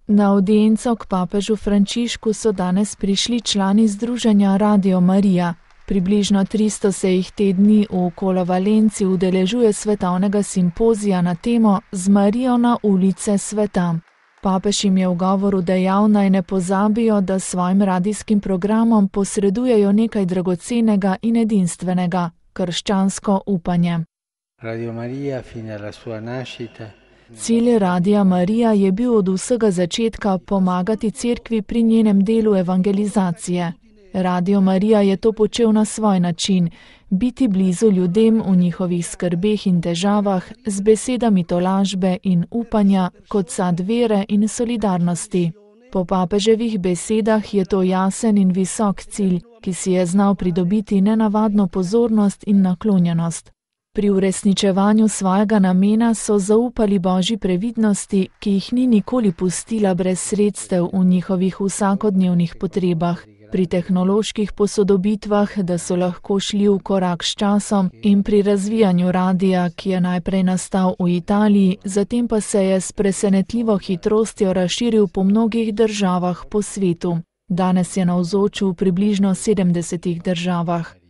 Na avdienco k papežu Frančišku so danes prišli člani združenja Radio Maria. Približno 300 se jih te dni v Kolovalenci udeležuje svetovnega simpozija na temo Z Marijo na ulice sveta. Papež jim je v govoru dejal, naj ne pozabijo, da svojim radijskim programom posredujejo nekaj dragocenega in edinstvenega, krščansko upanje. Radio Maria fino alla sua nascita. Cilj Radia Marija je bil od vsega začetka pomagati cerkvi pri njenem delu evangelizacije. Radio Marija je to počel na svoj način, biti blizu ljudem v njihovih skrbeh in težavah z besedami tolažbe in upanja kot sad vere in solidarnosti. Po papeževih besedah je to jasen in visok cilj, ki si je znal pridobiti nenavadno pozornost in naklonjenost. Pri uresničevanju svojega namena so zaupali Božji previdnosti, ki jih ni nikoli pustila brez sredstev v njihovih vsakodnevnih potrebah, pri tehnoloških posodobitvah, da so lahko šli v korak s časom, in pri razvijanju radia, ki je najprej nastal v Italiji, zatem pa se je s presenetljivo hitrostjo razširil po mnogih državah po svetu. Danes je navzoč v približno 70 državah.